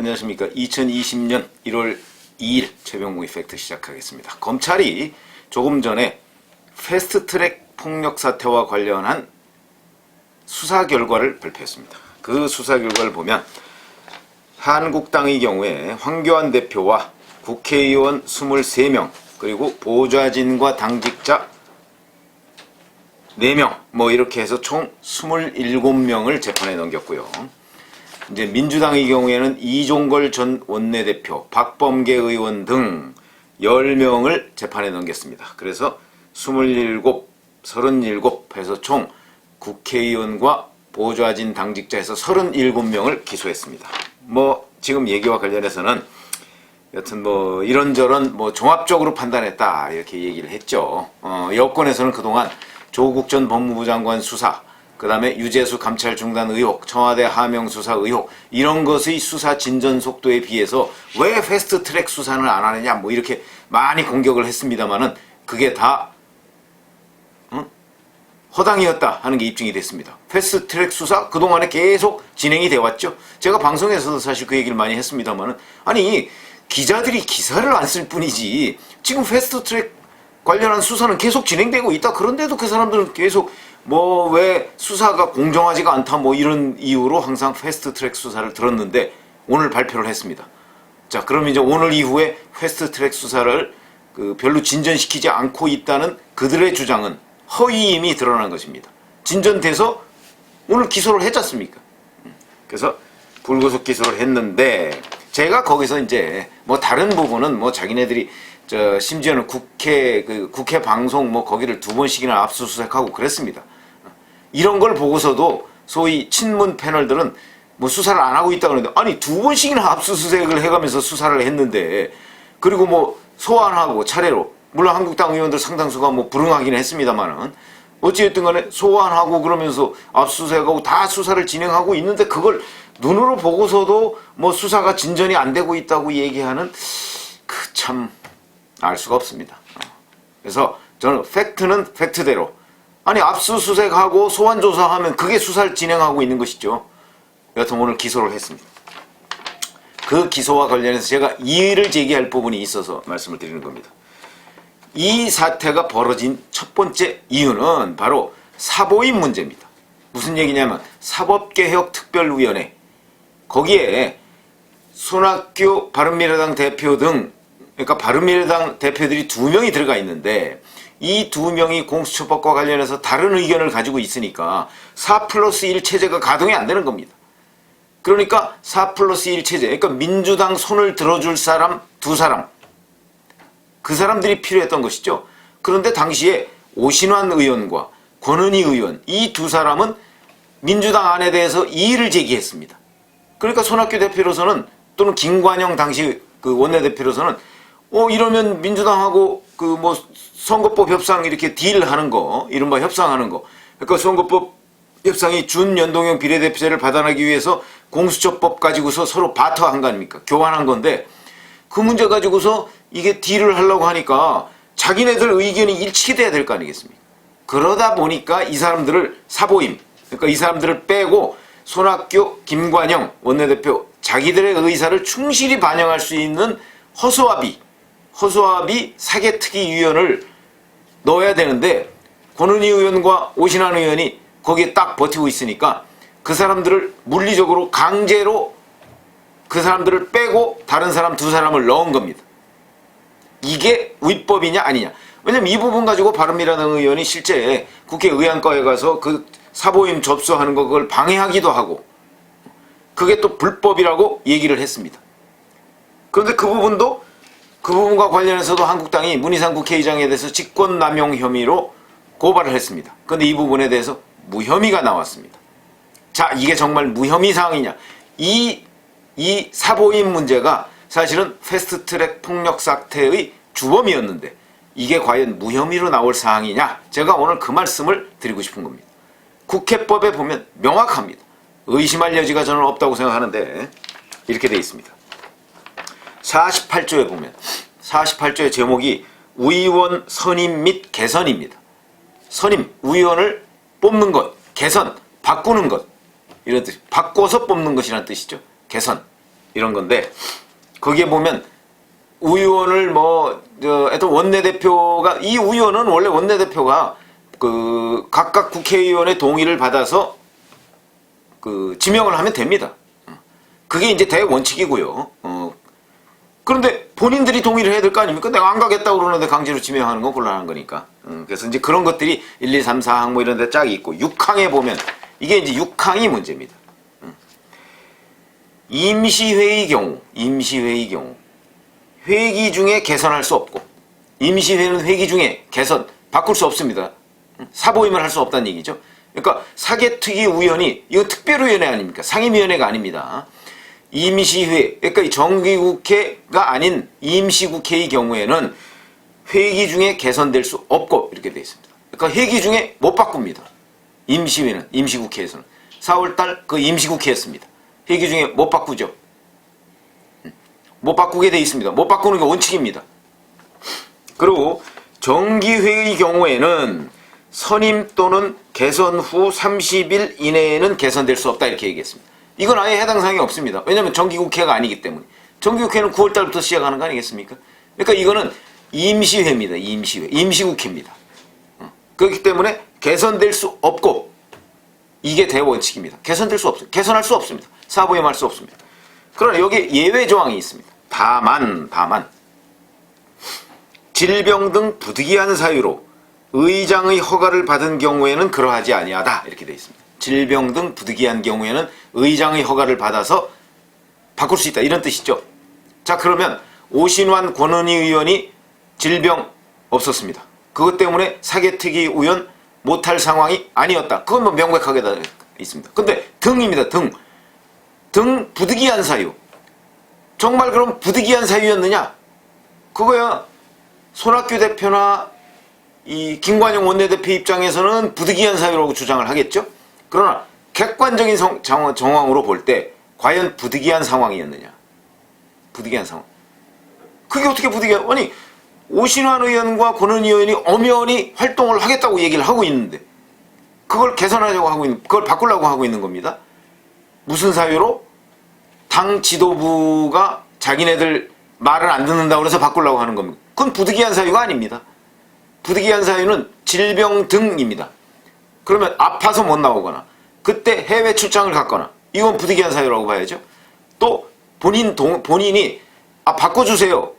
안녕하십니까. 2020년 1월 2일 최병무의 팩트 시작하겠습니다. 검찰이 조금 전에 패스트트랙 폭력 사태와 관련한 수사 결과를 발표했습니다. 그 수사 결과를 보면 한국당의 경우에 황교안 대표와 국회의원 23명 그리고 보좌진과 당직자 4명 이렇게 해서 총 27명을 재판에 넘겼고요. 이제 민주당의 경우에는 이종걸 전 원내대표, 박범계 의원 등 10명을 재판에 넘겼습니다. 그래서 27, 37 해서 총 국회의원과 보좌진 당직자에서 37명을 기소했습니다. 지금 얘기와 관련해서는 여튼 이런저런 종합적으로 판단했다 이렇게 얘기를 했죠. 여권에서는 그동안 조국 전 법무부 장관 수사, 그 다음에 유재수 감찰 중단 의혹, 청와대 하명 수사 의혹, 이런 것의 수사 진전 속도에 비해서 왜 패스트트랙 수사는 안 하느냐 이렇게 많이 공격을 했습니다만은 그게 다 허당이었다 하는 게 입증이 됐습니다. 패스트트랙 수사 그동안에 계속 진행이 돼 왔죠. 제가 방송에서도 사실 그 얘기를 많이 했습니다만은 아니 기자들이 기사를 안 쓸 뿐이지 지금 패스트트랙 관련한 수사는 계속 진행되고 있다. 그런데도 그 사람들은 계속 왜 수사가 공정하지가 않다 이런 이유로 항상 패스트트랙 수사를 들었는데 오늘 발표를 했습니다. 자, 그럼 이제 오늘 이후에 패스트트랙 수사를 별로 진전시키지 않고 있다는 그들의 주장은 허위임이 드러난 것입니다. 진전돼서 오늘 기소를 했지 않습니까? 그래서 불구속 기소를 했는데 제가 거기서 이제 다른 부분은 자기네들이 심지어는 국회 방송 거기를 2번씩이나 압수수색하고 그랬습니다. 이런 걸 보고서도 소위 친문 패널들은 수사를 안 하고 있다 그러는데 아니 2번씩이나 압수수색을 해가면서 수사를 했는데 그리고 소환하고 차례로 물론 한국당 의원들 상당수가 불응하긴 했습니다만은 어찌됐든 간에 소환하고 그러면서 압수수색하고 다 수사를 진행하고 있는데 그걸 눈으로 보고서도 수사가 진전이 안 되고 있다고 얘기하는 참 알 수가 없습니다. 그래서 저는 팩트는 팩트대로 아니 압수수색하고 소환조사하면 그게 수사를 진행하고 있는 것이죠. 여튼 오늘 기소를 했습니다. 그 기소와 관련해서 제가 이의를 제기할 부분이 있어서 말씀을 드리는 겁니다. 이 사태가 벌어진 첫 번째 이유는 바로 사보임 문제입니다. 무슨 얘기냐면 사법개혁특별위원회 거기에 손학규 바른미래당 대표 등 그러니까 바른미래당 대표들이 2명이 들어가 있는데 이 2명이 공수처법과 관련해서 다른 의견을 가지고 있으니까 4+1 체제가 가동이 안 되는 겁니다. 그러니까 4+1 체제, 그러니까 민주당 손을 들어줄 사람 2사람, 그 사람들이 필요했던 것이죠. 그런데 당시에 오신환 의원과 권은희 의원 이 2사람은 민주당 안에 대해서 이의를 제기했습니다. 그러니까 손학규 대표로서는 또는 김관영 당시 원내대표로서는 이러면 민주당하고 선거법 협상 이렇게 딜하는 거, 이른바 협상하는 거. 그러니까 선거법 협상이 준연동형 비례대표제를 받아내기 위해서 공수처법 가지고서 서로 바터한 거 아닙니까? 교환한 건데 그 문제 가지고서 이게 딜을 하려고 하니까 자기네들 의견이 일치가 돼야 될 거 아니겠습니까? 그러다 보니까 이 사람들을 사보임, 그러니까 이 사람들을 빼고 손학규, 김관영 원내대표 자기들의 의사를 충실히 반영할 수 있는 허수아비 사개특위위원을 넣어야 되는데 권은희 의원과 오신환 의원이 거기에 딱 버티고 있으니까 그 사람들을 물리적으로 강제로 그 사람들을 빼고 다른 사람 2사람을 넣은 겁니다. 이게 위법이냐 아니냐. 왜냐면 이 부분 가지고 바른미래당 의원이 실제 국회 의안과에 가서 그 사보임 접수하는 거 그걸 방해하기도 하고 그게 또 불법이라고 얘기를 했습니다. 그런데 그 부분과 관련해서도 한국당이 문희상 국회의장에 대해서 직권남용 혐의로 고발을 했습니다. 그런데 이 부분에 대해서 무혐의가 나왔습니다. 자, 이게 정말 무혐의 사항이냐. 이 사보임 문제가 사실은 패스트트랙 폭력 사태의 주범이었는데 이게 과연 무혐의로 나올 사항이냐. 제가 오늘 그 말씀을 드리고 싶은 겁니다. 국회법에 보면 명확합니다. 의심할 여지가 저는 없다고 생각하는데 이렇게 되어 있습니다. 48조에 보면 48조의 제목이 의원 선임 및 개선입니다. 선임, 의원을 뽑는 것, 개선, 바꾸는 것 이런 뜻, 바꿔서 뽑는 것이라는 뜻이죠. 개선. 이런 건데 거기에 보면 의원을 하여튼 원내대표가 이 의원은 원래 원내대표가 그 각각 국회의원의 동의를 받아서 그 지명을 하면 됩니다. 그게 이제 대원칙이고요. 그런데 본인들이 동의를 해야 될 거 아닙니까? 내가 안 가겠다고 그러는데 강제로 지명하는 건 곤란한 거니까. 그래서 이제 그런 것들이 1, 2, 3, 4항 뭐 이런 데 쫙 있고 6항에 보면 이게 이제 6항이 문제입니다. 임시회의 경우 회기 중에 개선할 수 없고 임시회는 회기 중에 개선 바꿀 수 없습니다. 사보임을 할 수 없다는 얘기죠. 그러니까 사개특위위원이 이거 특별위원회 아닙니까? 상임위원회가 아닙니다. 임시회, 그러니까 이 정기국회가 아닌 임시국회의 경우에는 회기 중에 개선될 수 없고 이렇게 되어 있습니다. 그러니까 회기 중에 못 바꿉니다. 임시회는, 임시국회에서는. 4월달 그 임시국회였습니다. 회기 중에 못 바꾸죠. 못 바꾸게 되어 있습니다. 못 바꾸는 게 원칙입니다. 그리고 정기회의 경우에는 선임 또는 개선 후 30일 이내에는 개선될 수 없다 이렇게 얘기했습니다. 이건 아예 해당 사항이 없습니다. 왜냐하면 정기국회가 아니기 때문에. 정기국회는 9월달부터 시작하는 거 아니겠습니까? 그러니까 이거는 임시회입니다. 임시회. 임시국회입니다. 그렇기 때문에 개선될 수 없고 이게 대원칙입니다. 개선될 수 없습니다. 개선할 수 없습니다. 사보임할 수 없습니다. 그러나 여기 예외 조항이 있습니다. 다만 질병 등 부득이한 사유로 의장의 허가를 받은 경우에는 그러하지 아니하다 이렇게 되어 있습니다. 질병 등 부득이한 경우에는 의장의 허가를 받아서 바꿀 수 있다 이런 뜻이죠. 자, 그러면 오신환 권은희 의원이 질병 없었습니다. 그것 때문에 사개특위 의원 못할 상황이 아니었다. 그건 뭐 명백하게 다 있습니다. 근데 등입니다. 등 부득이한 사유. 정말 그럼 부득이한 사유였느냐? 그거야 손학규 대표나 이 김관영 원내대표 입장에서는 부득이한 사유라고 주장을 하겠죠. 그러나 객관적인 정황으로 볼 때 과연 부득이한 상황이었느냐? 부득이한 상황. 그게 어떻게 부득이한? 아니 오신환 의원과 권은희 의원이 엄연히 활동을 하겠다고 얘기를 하고 있는데 그걸 개선하려고 하고 있는, 그걸 바꾸려고 하고 있는 겁니다. 무슨 사유로? 당 지도부가 자기네들 말을 안 듣는다고 해서 바꾸려고 하는 겁니다. 그건 부득이한 사유가 아닙니다. 부득이한 사유는 질병 등입니다. 그러면 아파서 못 나오거나 그때 해외 출장을 갔거나 이건 부득이한 사유라고 봐야죠. 또 본인이 바꿔주세요.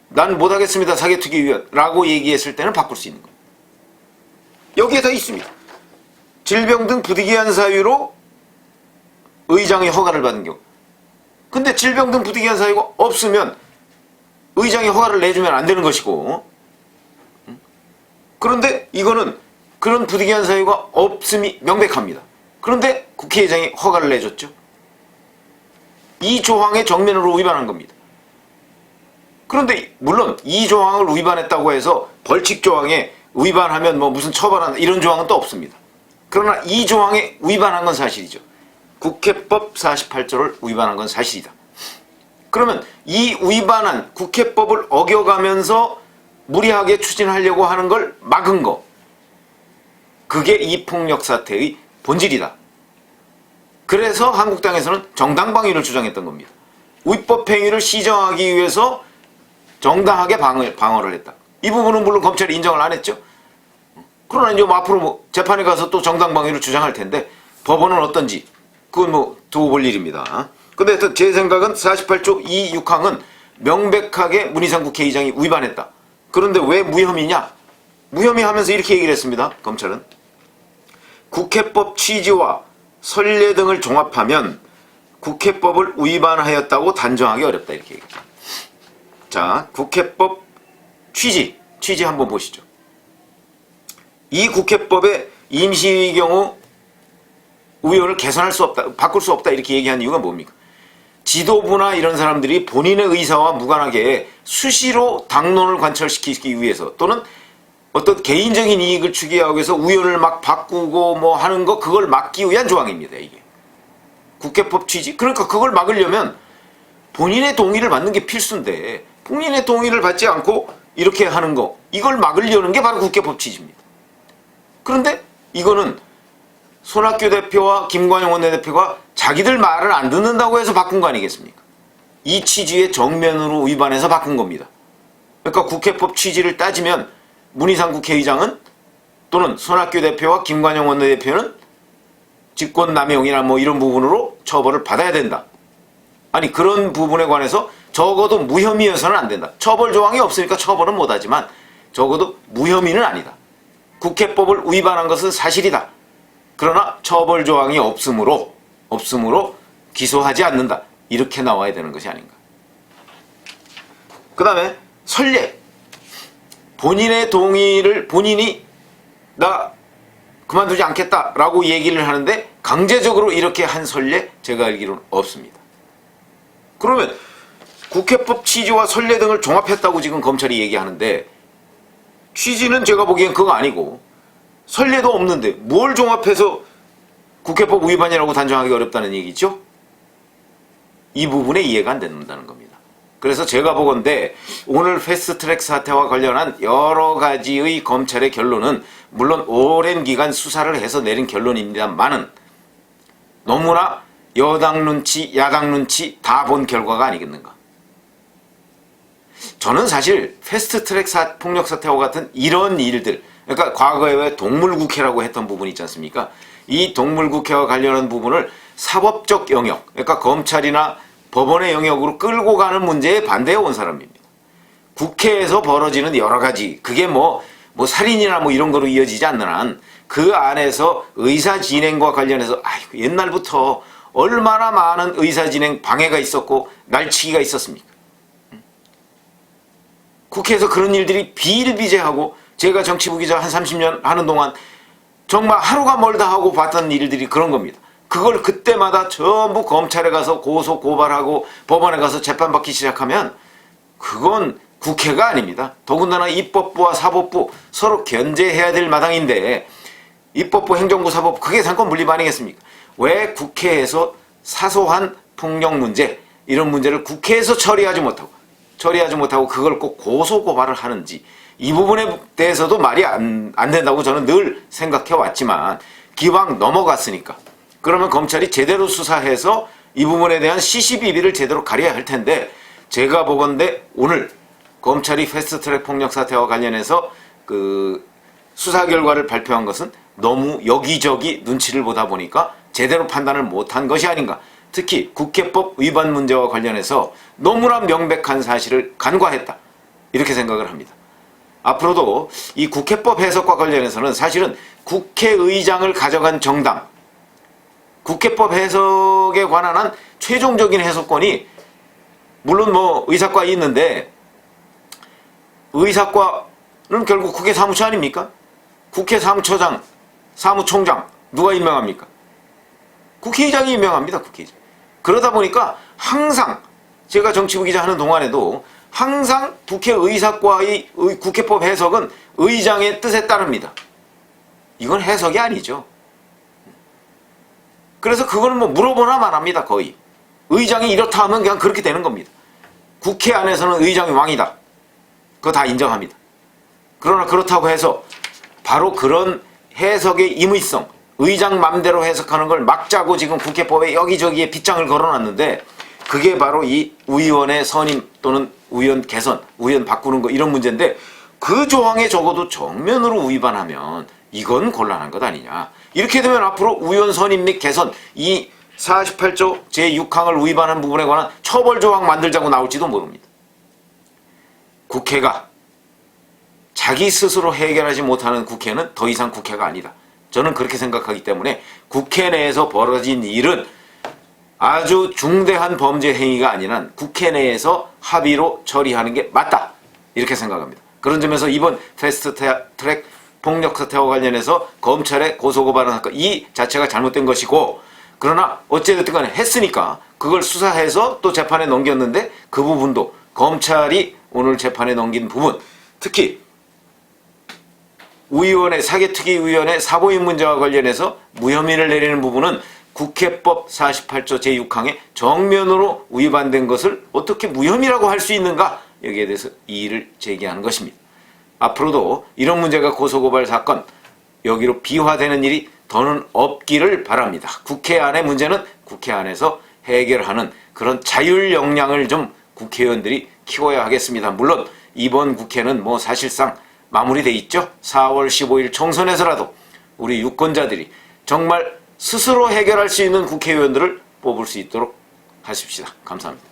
난 못하겠습니다. 사개특위위원 라고 얘기했을 때는 바꿀 수 있는 겁니다. 여기에 다 있습니다. 질병 등 부득이한 사유로 의장의 허가를 받은 경우. 근데 질병 등 부득이한 사유가 없으면 의장이 허가를 내주면 안 되는 것이고, 그런데 이거는 그런 부득이한 사유가 없음이 명백합니다. 그런데 국회의장이 허가를 내줬죠. 이 조항의 정면으로 위반한 겁니다. 그런데 물론 이 조항을 위반했다고 해서 벌칙 조항에 위반하면 뭐 무슨 처벌한다 이런 조항은 또 없습니다. 그러나 이 조항에 위반한 건 사실이죠. 국회법 48조를 위반한 건 사실이다. 그러면 이 위반한 국회법을 어겨가면서 무리하게 추진하려고 하는 걸 막은 거, 그게 이 폭력 사태의 본질이다. 그래서 한국당에서는 정당방위를 주장했던 겁니다. 위법행위를 시정하기 위해서 정당하게 방어를 했다. 이 부분은 물론 검찰이 인정을 안 했죠. 그러나 이제 앞으로 뭐 재판에 가서 또 정당방위를 주장할 텐데 법원은 어떤지 그건 뭐 두고 볼 일입니다. 근데 하여튼 제 생각은 48조 2, 6항은 명백하게 문희상 국회의장이 위반했다. 그런데 왜 무혐의냐? 무혐의 하면서 이렇게 얘기를 했습니다. 검찰은 국회법 취지와 선례 등을 종합하면 국회법을 위반하였다고 단정하기 어렵다 이렇게 얘기합니다. 자, 국회법 취지 한번 보시죠. 이 국회법의 임시의 경우 의원을 개선할 수 없다, 바꿀 수 없다 이렇게 얘기한 이유가 뭡니까? 지도부나 이런 사람들이 본인의 의사와 무관하게 수시로 당론을 관철시키기 위해서 또는 어떤 개인적인 이익을 추구하기 위해서 의원을 막 바꾸고 뭐 하는 거, 그걸 막기 위한 조항입니다. 이게 국회법 취지. 그러니까 그걸 막으려면 본인의 동의를 받는 게 필수인데 본인의 동의를 받지 않고 이렇게 하는 거, 이걸 막으려는 게 바로 국회법 취지입니다. 그런데 이거는 손학규 대표와 김관영 원내대표가 자기들 말을 안 듣는다고 해서 바꾼 거 아니겠습니까? 이 취지의 정면으로 위반해서 바꾼 겁니다. 그러니까 국회법 취지를 따지면 문희상 국회의장은 또는 손학규 대표와 김관영 원내대표는 직권남용이나 뭐 이런 부분으로 처벌을 받아야 된다. 아니 그런 부분에 관해서 적어도 무혐의여서는 안 된다. 처벌 조항이 없으니까 처벌은 못하지만 적어도 무혐의는 아니다. 국회법을 위반한 것은 사실이다. 그러나 처벌 조항이 없으므로 기소하지 않는다. 이렇게 나와야 되는 것이 아닌가. 그 다음에 선례. 본인의 동의를 본인이 나 그만두지 않겠다라고 얘기를 하는데 강제적으로 이렇게 한 선례 제가 알기로는 없습니다. 그러면 국회법 취지와 선례 등을 종합했다고 지금 검찰이 얘기하는데 취지는 제가 보기엔 그거 아니고 선례도 없는데 뭘 종합해서 국회법 위반이라고 단정하기 어렵다는 얘기죠? 이 부분에 이해가 안 된다는 겁니다. 그래서 제가 보건대 오늘 패스트트랙 사태와 관련한 여러 가지의 검찰의 결론은 물론 오랜 기간 수사를 해서 내린 결론입니다만은 너무나 여당 눈치, 야당 눈치 다 본 결과가 아니겠는가. 저는 사실 패스트트랙 폭력 사태와 같은 이런 일들, 그러니까 과거에 왜 동물국회라고 했던 부분이 있지 않습니까? 이 동물국회와 관련한 부분을 사법적 영역, 그러니까 검찰이나 법원의 영역으로 끌고 가는 문제에 반대해 온 사람입니다. 국회에서 벌어지는 여러 가지, 그게 뭐 살인이나 뭐 이런 거로 이어지지 않는 한 그 안에서 의사진행과 관련해서 옛날부터 얼마나 많은 의사진행 방해가 있었고 날치기가 있었습니까? 국회에서 그런 일들이 비일비재하고 제가 정치부 기자 한 30년 하는 동안 정말 하루가 멀다 하고 봤던 일들이 그런 겁니다. 그걸 그때마다 전부 검찰에 가서 고소 고발하고 법원에 가서 재판받기 시작하면 그건 국회가 아닙니다. 더군다나 입법부와 사법부 서로 견제해야 될 마당인데 입법부, 행정부, 사법부 그게 상권 분립 아니겠습니까? 왜 국회에서 사소한 폭력 문제 이런 문제를 국회에서 처리하지 못하고 그걸 꼭 고소 고발을 하는지 이 부분에 대해서도 말이 안 된다고 저는 늘 생각해 왔지만 기왕 넘어갔으니까 그러면 검찰이 제대로 수사해서 이 부분에 대한 시시비비를 제대로 가려야 할 텐데 제가 보건대 오늘 검찰이 패스트트랙 폭력 사태와 관련해서 그 수사 결과를 발표한 것은 너무 여기저기 눈치를 보다 보니까 제대로 판단을 못한 것이 아닌가. 특히 국회법 위반 문제와 관련해서 너무나 명백한 사실을 간과했다. 이렇게 생각을 합니다. 앞으로도 이 국회법 해석과 관련해서는 사실은 국회의장을 가져간 정당, 국회법 해석에 관한 한 최종적인 해석권이 물론 뭐 의사과에 있는데 의사과는 결국 국회 사무처 아닙니까? 국회 사무처장, 사무총장 누가 임명합니까? 국회의장이 임명합니다. 국회의장. 그러다 보니까 항상 제가 정치부 기자 하는 동안에도 항상 국회의사과의 국회법 해석은 의장의 뜻에 따릅니다. 이건 해석이 아니죠. 그래서 그거는 뭐 물어보나 말합니다. 거의. 의장이 이렇다 하면 그냥 그렇게 되는 겁니다. 국회 안에서는 의장이 왕이다. 그거 다 인정합니다. 그러나 그렇다고 해서 바로 그런 해석의 임의성, 의장 맘대로 해석하는 걸 막자고 지금 국회법에 여기저기에 빗장을 걸어놨는데 그게 바로 이 의원의 선임 또는 의원 개선, 의원 바꾸는 거 이런 문제인데 그 조항에 적어도 정면으로 위반하면 이건 곤란한 것 아니냐. 이렇게 되면 앞으로 의원 선임 및 개선 이 48조 제6항을 위반한 부분에 관한 처벌 조항 만들자고 나올지도 모릅니다. 국회가 자기 스스로 해결하지 못하는 국회는 더 이상 국회가 아니다. 저는 그렇게 생각하기 때문에 국회 내에서 벌어진 일은 아주 중대한 범죄 행위가 아닌 한 국회 내에서 합의로 처리하는 게 맞다. 이렇게 생각합니다. 그런 점에서 이번 패스트트랙 폭력 사태와 관련해서 검찰의 고소고발한 사건 이 자체가 잘못된 것이고 그러나 어찌됐든 간에 했으니까 그걸 수사해서 또 재판에 넘겼는데 그 부분도 검찰이 오늘 재판에 넘긴 부분 특히 사개특위위원회 사보임 문제와 관련해서 무혐의를 내리는 부분은 국회법 48조 제6항에 정면으로 위반된 것을 어떻게 무혐의라고 할 수 있는가 여기에 대해서 이의를 제기하는 것입니다. 앞으로도 이런 문제가 고소고발 사건 여기로 비화되는 일이 더는 없기를 바랍니다. 국회 안의 문제는 국회 안에서 해결하는 그런 자율 역량을 좀 국회의원들이 키워야 하겠습니다. 물론 이번 국회는 뭐 사실상 마무리돼 있죠. 4월 15일 총선에서라도 우리 유권자들이 정말 스스로 해결할 수 있는 국회의원들을 뽑을 수 있도록 하십시다. 감사합니다.